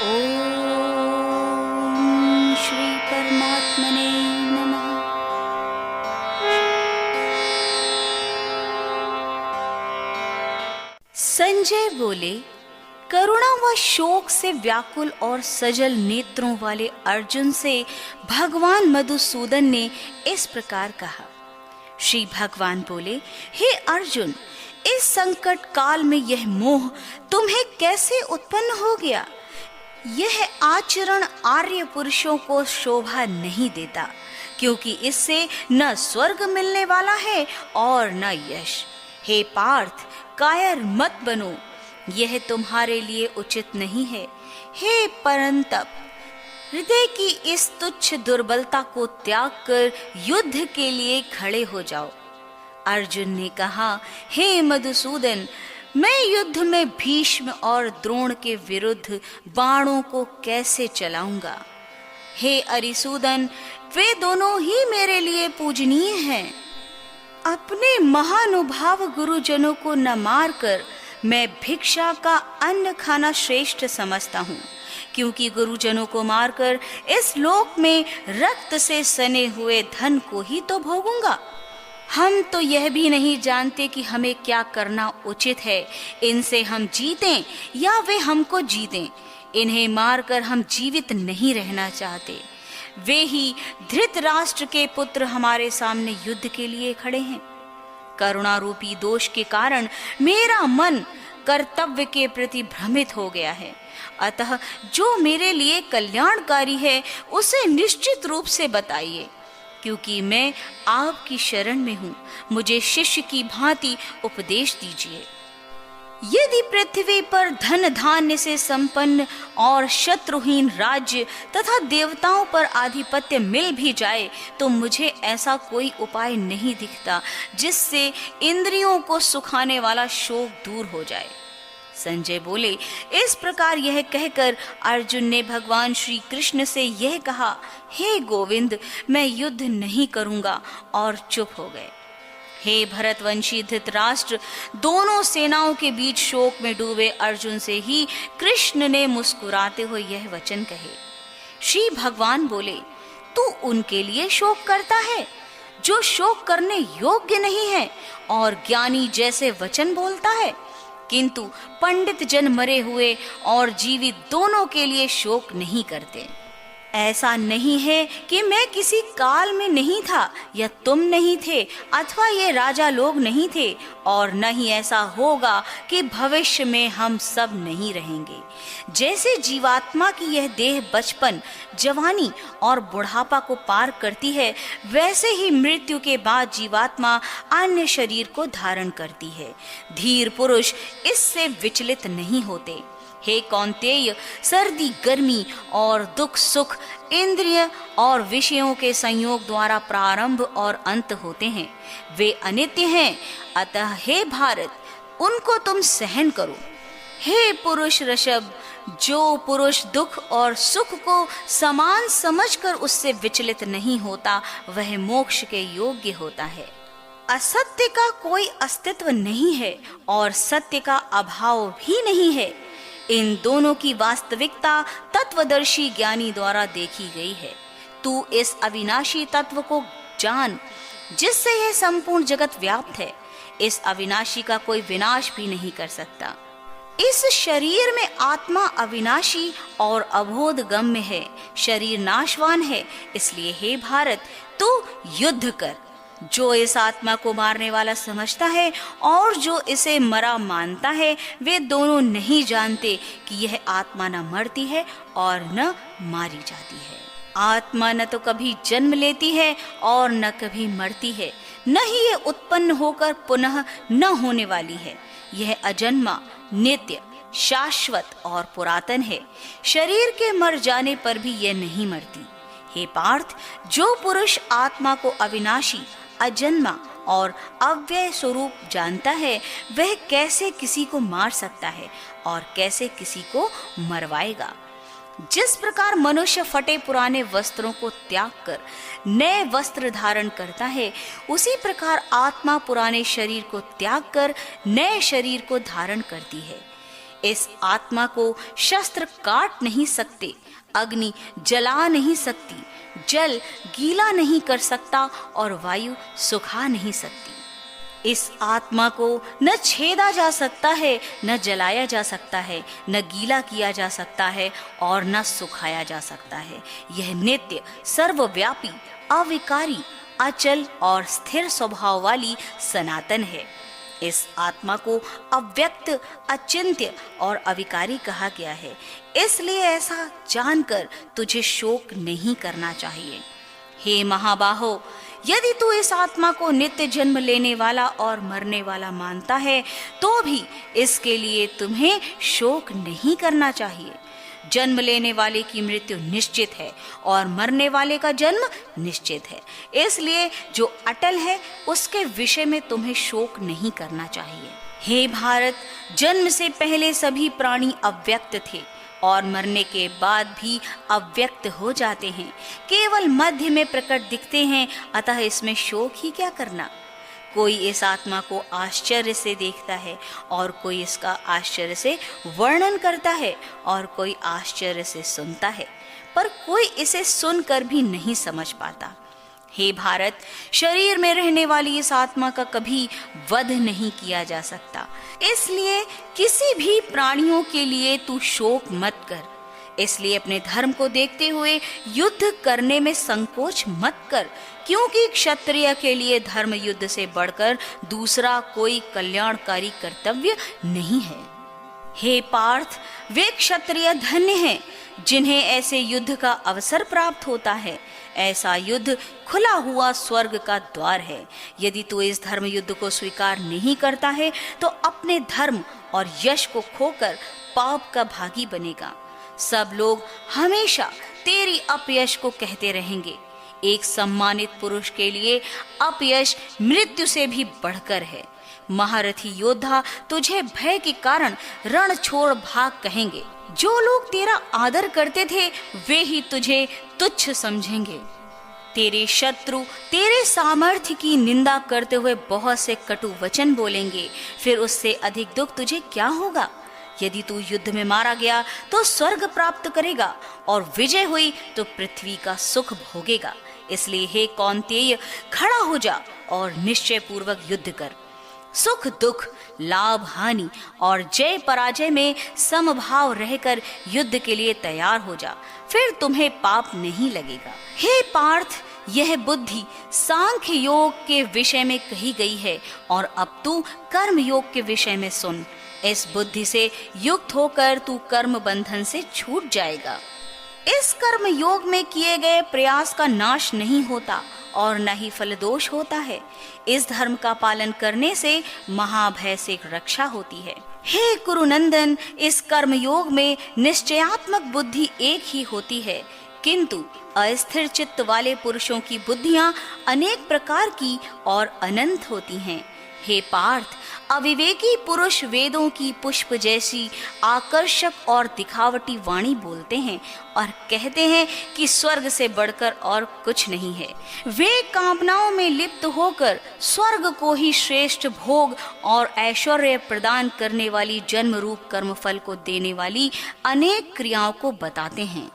ओम श्री परमात्मने नमः। संजय बोले, करुणा व शोक से व्याकुल और सजल नेत्रों वाले अर्जुन से भगवान मधुसूदन ने इस प्रकार कहा। श्री भगवान बोले, हे अर्जुन, इस संकट काल में यह मोह तुम्हें कैसे उत्पन्न हो गया? यह आचरण आर्य पुरुषों को शोभा नहीं देता, क्योंकि इससे न स्वर्ग मिलने वाला है और न यश। हे पार्थ, कायर मत बनो, यह तुम्हारे लिए उचित नहीं है। हे परंतप, हृदय की इस तुच्छ दुर्बलता को त्याग कर युद्ध के लिए खड़े हो जाओ। अर्जुन ने कहा, हे मधुसूदन, मैं युद्ध में भीष्म और द्रोण के विरुद्ध बाणों को कैसे चलाऊंगा? हे अरिसूदन, वे दोनों ही मेरे लिए पूजनीय हैं। अपने महानुभाव गुरुजनों को न मारकर मैं भिक्षा का अन्न खाना श्रेष्ठ समझता हूँ, क्योंकि गुरुजनों को मारकर इस लोक में रक्त से सने हुए धन को ही तो भोगूंगा। हम तो यह भी नहीं जानते कि हमें क्या करना उचित है। इनसे हम जीतें या वे हमको जीतें, इन्हें मारकर हम जीवित नहीं रहना चाहते। वे ही धृतराष्ट्र के पुत्र हमारे सामने युद्ध के लिए खड़े हैं। करुणा रूपी दोष के कारण मेरा मन कर्तव्य के प्रति भ्रमित हो गया है। अतः जो मेरे लिए कल्याणकारी है उसे निश्चित रूप से बताइए, क्योंकि मैं आपकी शरण में हूँ। मुझे शिष्य की भांति उपदेश दीजिए। यदि पृथ्वी पर धन धान्य से संपन्न और शत्रुहीन राज्य तथा देवताओं पर आधिपत्य मिल भी जाए तो मुझे ऐसा कोई उपाय नहीं दिखता जिससे इंद्रियों को सुखाने वाला शोक दूर हो जाए। संजय बोले, इस प्रकार यह कहकर अर्जुन ने भगवान श्री कृष्ण से यह कहा, हे गोविंद, मैं युद्ध नहीं करूंगा, और चुप हो गए। हे भरतवंशी धृतराष्ट्र, दोनों सेनाओं के बीच शोक में डूबे अर्जुन से ही कृष्ण ने मुस्कुराते हुए यह वचन कहे। श्री भगवान बोले, तू उनके लिए शोक करता है जो शोक करने योग्य नहीं है और ज्ञानी जैसे वचन बोलता है, किंतु पंडित जन मरे हुए और जीवित दोनों के लिए शोक नहीं करते। ऐसा नहीं है कि मैं किसी काल में नहीं था या तुम नहीं थे अथवा ये राजा लोग नहीं थे, और न ही ऐसा होगा कि भविष्य में हम सब नहीं रहेंगे। जैसे जीवात्मा की यह देह बचपन, जवानी और बुढ़ापा को पार करती है, वैसे ही मृत्यु के बाद जीवात्मा अन्य शरीर को धारण करती है। धीर पुरुष इससे विचलित नहीं होते। हे कौन्तेय, सर्दी गर्मी और दुख सुख इंद्रिय और विषयों के संयोग द्वारा प्रारंभ और अंत होते हैं। वे अनित्य हैं, अतः हे भारत, उनको तुम सहन करो। हे पुरुष ऋषभ, जो पुरुष दुख और सुख को समान समझकर उससे विचलित नहीं होता, वह मोक्ष के योग्य होता है। असत्य का कोई अस्तित्व नहीं है और सत्य का अभाव भी नहीं है। इन दोनों की वास्तविकता तत्वदर्शी ज्ञानी द्वारा देखी गई है। तू इस अविनाशी तत्व को जान, जिससे यह संपूर्ण जगत व्याप्त है। इस अविनाशी का कोई विनाश भी नहीं कर सकता। इस शरीर में आत्मा अविनाशी और अबोधगम्य है। शरीर नाशवान है, इसलिए हे भारत, तू युद्ध कर। जो इस आत्मा को मारने वाला समझता है और जो इसे मरा मानता है, वे दोनों नहीं जानते कि यह आत्मा न मरती है और न मारी जाती है। आत्मा न तो कभी जन्म लेती है और न कभी मरती है, न ही ये उत्पन्न होकर पुनः न होने वाली है। यह अजन्मा, नित्य, शाश्वत और पुरातन है। शरीर के मर जाने पर भी यह नहीं मरती। हे पार्थ, जो पुरुष आत्मा को अविनाशी, अजन्मा और अव्यय स्वरूप जानता है, वह कैसे किसी को मार सकता है और कैसे किसी को मरवाएगा। जिस प्रकार मनुष्य फटे पुराने वस्त्रों को त्याग कर नए वस्त्र धारण करता है, उसी प्रकार आत्मा पुराने शरीर को त्याग कर नए शरीर को धारण करती है। इस आत्मा को शस्त्र काट नहीं सकते, अग्नि जला नहीं सकती, जल गीला नहीं कर सकता और वायु सुखा नहीं सकती। इस आत्मा को न छेदा जा सकता है, न जलाया जा सकता है, न गीला किया जा सकता है और न सुखाया जा सकता है। यह नित्य, सर्वव्यापी, अविकारी, अचल और स्थिर स्वभाव वाली सनातन है। इस आत्मा को अव्यक्त, अचिंत्य और अविकारी कहा गया है। इसलिए ऐसा जानकर तुझे शोक नहीं करना चाहिए। हे महाबाहो, यदि तू इस आत्मा को नित्य जन्म लेने वाला और मरने वाला मानता है तो भी इसके लिए तुम्हें शोक नहीं करना चाहिए। जन्म लेने वाले की मृत्यु निश्चित है और मरने वाले का जन्म निश्चित है। इसलिए जो अटल है उसके विषय में तुम्हें शोक नहीं करना चाहिए। हे भारत, जन्म से पहले सभी प्राणी अव्यक्त थे और मरने के बाद भी अव्यक्त हो जाते हैं, केवल मध्य में प्रकट दिखते हैं, अतः इसमें शोक ही क्या करना। कोई इस आत्मा को आश्चर्य से देखता है और कोई इसका आश्चर्य से वर्णन करता है और कोई आश्चर्य से सुनता है, पर कोई इसे सुनकर भी नहीं समझ पाता। हे भारत, शरीर में रहने वाली इस आत्मा का कभी वध नहीं किया जा सकता, इसलिए किसी भी प्राणियों के लिए तू शोक मत कर। इसलिए अपने धर्म को देखते हुए युद्ध करने में संकोच मत कर, क्योंकि क्षत्रिय के लिए धर्म युद्ध से बढ़कर दूसरा कोई कल्याणकारी कर्तव्य नहीं है। हे पार्थ, वे क्षत्रिय धन्य हैं जिन्हें ऐसे युद्ध का अवसर प्राप्त होता है। ऐसा युद्ध खुला हुआ स्वर्ग का द्वार है। यदि तू इस धर्म युद्ध को स्वीकार नहीं करता है तो अपने धर्म और यश को खोकर पाप का भागी बनेगा। सब लोग हमेशा तेरी अपयश को कहते रहेंगे। एक सम्मानित पुरुष के लिए अपयश मृत्यु से भी बढ़कर है। महारथी योद्धा तुझे भय के कारण रण छोड़ भाग कहेंगे। जो लोग तेरा आदर करते थे वे ही तुझे तुच्छ समझेंगे। तेरे शत्रु तेरे सामर्थ्य की निंदा करते हुए बहुत से कटु वचन बोलेंगे, फिर उससे अधिक दुख तुझे क्या होगा। यदि तू युद्ध में मारा गया तो स्वर्ग प्राप्त करेगा और विजय हुई तो पृथ्वी का सुख भोगेगा। इसलिए हे कौन्तेय, खड़ा हो जा और निश्चय पूर्वक युद्ध कर। सुख दुख, लाभ हानि और जय पराजय में समभाव रहकर युद्ध के लिए तैयार हो जा, फिर तुम्हें पाप नहीं लगेगा। हे पार्थ, यह बुद्धि सांख्य योग के विषय में कही गई है और अब तू कर्म योग के विषय में सुन। इस बुद्धि से युक्त होकर तू कर्म बंधन से छूट जाएगा। इस कर्म योग में किए गए प्रयास का नाश नहीं होता और न ही फल दोष होता है। इस धर्म का पालन करने से महाभय से रक्षा होती है। हे कुरुनंदन, इस कर्म योग में निश्चयात्मक बुद्धि एक ही होती है, किंतु अस्थिर चित्त वाले पुरुषों की बुद्धियां अनेक प्रकार की और अनंत होती हैं। हे पार्थ, अविवेकी पुरुष वेदों की पुष्प जैसी आकर्षक और दिखावटी वाणी बोलते हैं और कहते हैं कि स्वर्ग से बढ़कर और कुछ नहीं है। वे कामनाओं में लिप्त होकर स्वर्ग को ही श्रेष्ठ भोग और ऐश्वर्य प्रदान करने वाली जन्म रूप कर्मफल को देने वाली अनेक क्रियाओं को बताते हैं।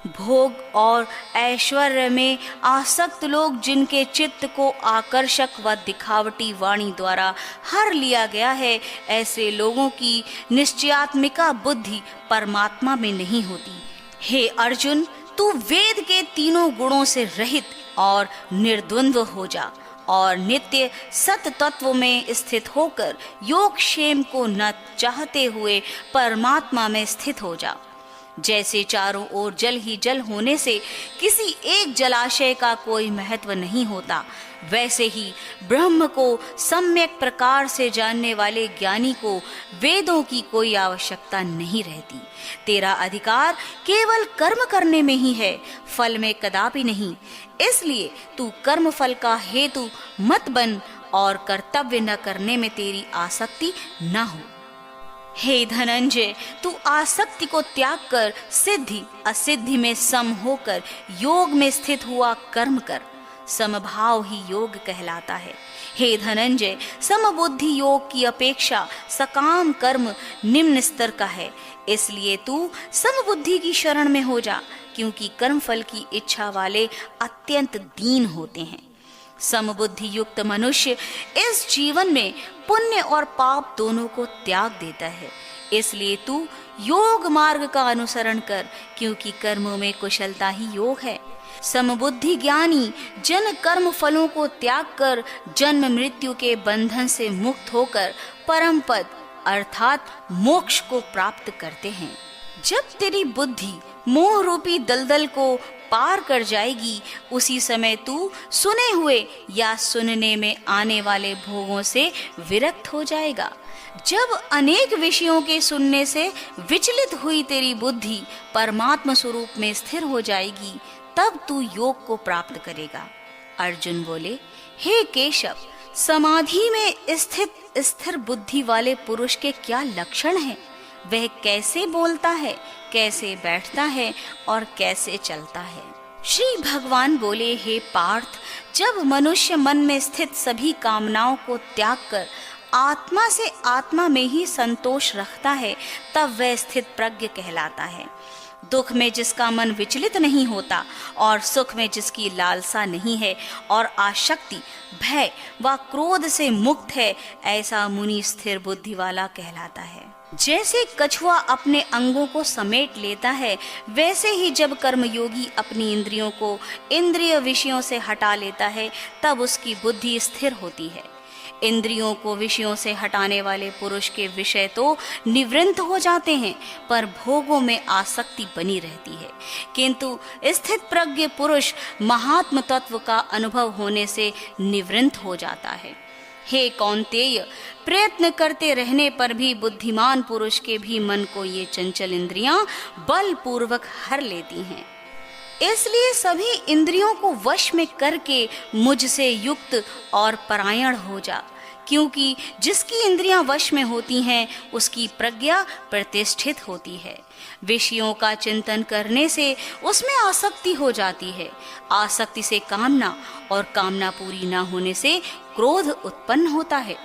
भोग और ऐश्वर्य में आसक्त लोग, जिनके चित्त को आकर्षक व दिखावटी वाणी द्वारा हर लिया गया है, ऐसे लोगों की निश्चयात्मिका बुद्धि परमात्मा में नहीं होती। हे अर्जुन, तू वेद के तीनों गुणों से रहित और निर्द्वंद्व हो जा और नित्य सत तत्व में स्थित होकर योग क्षेम को न चाहते हुए परमात्मा में स्थित हो जा। जैसे चारों ओर जल ही जल होने से किसी एक जलाशय का कोई महत्व नहीं होता, वैसे ही ब्रह्म को सम्यक प्रकार से जानने वाले ज्ञानी को वेदों की कोई आवश्यकता नहीं रहती। तेरा अधिकार केवल कर्म करने में ही है, फल में कदापि नहीं। इसलिए तू कर्म फल का हेतु मत बन और कर्तव्य न करने में तेरी आसक्ति न हो। हे धनंजय, तू आसक्ति को त्याग कर सिद्धि असिद्धि में सम होकर योग में स्थित हुआ कर्म कर। समभाव ही योग कहलाता है। हे धनंजय, समबुद्धि योग की अपेक्षा सकाम कर्म निम्न स्तर का है, इसलिए तू समबुद्धि की शरण में हो जा, क्योंकि कर्मफल की इच्छा वाले अत्यंत दीन होते हैं। समबुद्धि युक्त मनुष्य इस जीवन में पुण्य और पाप दोनों को त्याग देता है, इसलिए तू योग मार्ग का अनुसरण कर, क्योंकि कर्मों में कुशलता ही योग है। समबुद्धि ज्ञानी जन कर्म फलों को त्याग कर जन्म मृत्यु के बंधन से मुक्त होकर परम पद अर्थात मोक्ष को प्राप्त करते हैं। जब तेरी बुद्धि मोह रूपी दलदल को पार कर जाएगी, उसी समय तू सुने हुए या सुनने में आने वाले भोगों से विरक्त हो जाएगा। जब अनेक विषयों के सुनने से विचलित हुई तेरी बुद्धि परमात्मा स्वरूप में स्थिर हो जाएगी, तब तू योग को प्राप्त करेगा। अर्जुन बोले, हे केशव, समाधि में स्थित स्थिर बुद्धि वाले पुरुष के क्या लक्षण हैं? वह कैसे बोलता है, कैसे बैठता है और कैसे चलता है? श्री भगवान बोले, हे पार्थ, जब मनुष्य मन में स्थित सभी कामनाओं को त्याग कर आत्मा से आत्मा में ही संतोष रखता है, तब वह स्थित प्रज्ञ कहलाता है। दुख में जिसका मन विचलित नहीं होता और सुख में जिसकी लालसा नहीं है और आसक्ति, भय व क्रोध से मुक्त है, ऐसा मुनि स्थिर बुद्धि वाला कहलाता है। जैसे कछुआ अपने अंगों को समेट लेता है, वैसे ही जब कर्मयोगी अपनी इंद्रियों को इंद्रिय विषयों से हटा लेता है, तब उसकी बुद्धि स्थिर होती है। इंद्रियों को विषयों से हटाने वाले पुरुष के विषय तो निवृत्त हो जाते हैं, पर भोगों में आसक्ति बनी रहती है। किंतु स्थित प्रज्ञ पुरुष महात्म तत्व का अनुभव होने से निवृत्त हो जाता है। हे कौन्तेय, प्रयत्न करते रहने पर भी बुद्धिमान पुरुष के भी मन को ये चंचल इंद्रियां बलपूर्वक हर लेती हैं। इसलिए सभी इंद्रियों को वश में करके मुझसे युक्त और परायण हो जा, क्योंकि जिसकी इंद्रियां वश में होती हैं उसकी प्रज्ञा प्रतिष्ठित होती है। विषयों का चिंतन करने से उसमें आसक्ति हो जाती है। आसक्ति से कामना और कामना पूरी न होने से क्रोध उत्पन्न होता है।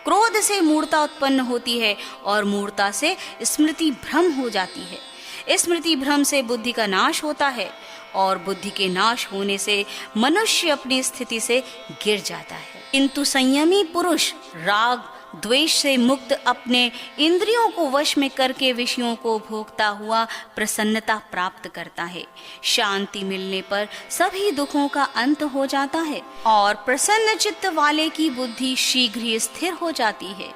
क्रोध से मूढ़ता उत्पन्न होती है और मूढ़ता से स्मृति भ्रम हो जाती है। स्मृति भ्रम से बुद्धि का नाश होता है और बुद्धि के नाश होने से मनुष्य अपनी स्थिति से गिर जाता है। किंतु संयमी पुरुष राग द्वेष से मुक्त अपने इंद्रियों को वश में करके विषयों को भोगता हुआ प्रसन्नता प्राप्त करता है। शांति मिलने पर सभी दुखों का अंत हो जाता है और प्रसन्न चित्त वाले की बुद्धि शीघ्र ही स्थिर हो जाती है।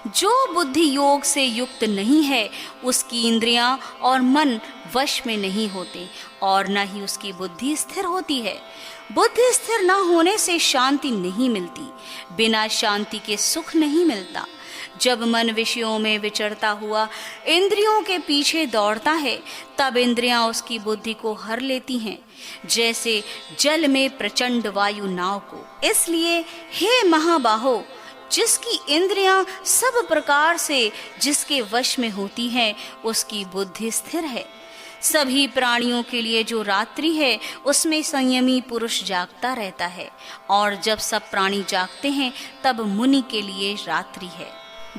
जो बुद्धि योग से युक्त नहीं है, उसकी इंद्रियां और मन वश में नहीं होते और न ही उसकी बुद्धि स्थिर होती है। बुद्धि स्थिर न होने से शांति नहीं मिलती, बिना शांति के सुख नहीं मिलता। जब मन विषयों में विचरता हुआ इंद्रियों के पीछे दौड़ता है, तब इंद्रियां उसकी बुद्धि को हर लेती हैं, जैसे जल में प्रचंड वायु नाव को। इसलिए हे महाबाहो, जिसकी इंद्रियां सब प्रकार से जिसके वश में होती हैं, उसकी बुद्धि स्थिर है। सभी प्राणियों के लिए जो रात्रि है, उसमें संयमी पुरुष जागता रहता है, और जब सब प्राणी जागते हैं, तब मुनि के लिए रात्रि है।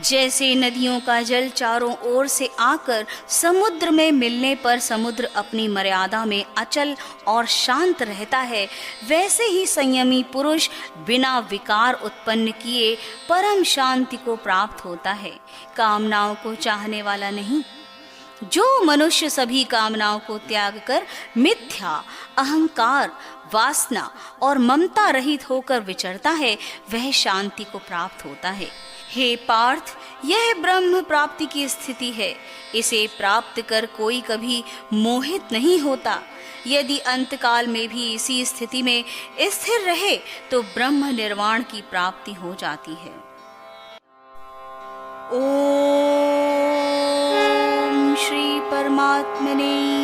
जैसे नदियों का जल चारों ओर से आकर समुद्र में मिलने पर समुद्र अपनी मर्यादा में अचल और शांत रहता है, वैसे ही संयमी पुरुष बिना विकार उत्पन्न किए परम शांति को प्राप्त होता है, कामनाओं को चाहने वाला नहीं। जो मनुष्य सभी कामनाओं को त्याग कर मिथ्या, अहंकार, वासना और ममता रहित होकर विचरता है, वह शांति को प्राप्त होता है। हे पार्थ, यह ब्रह्म प्राप्ति की स्थिति है। इसे प्राप्त कर कोई कभी मोहित नहीं होता। यदि अंतकाल में भी इसी स्थिति में स्थिर रहे तो ब्रह्म निर्वाण की प्राप्ति हो जाती है। ओम श्री परमात्मने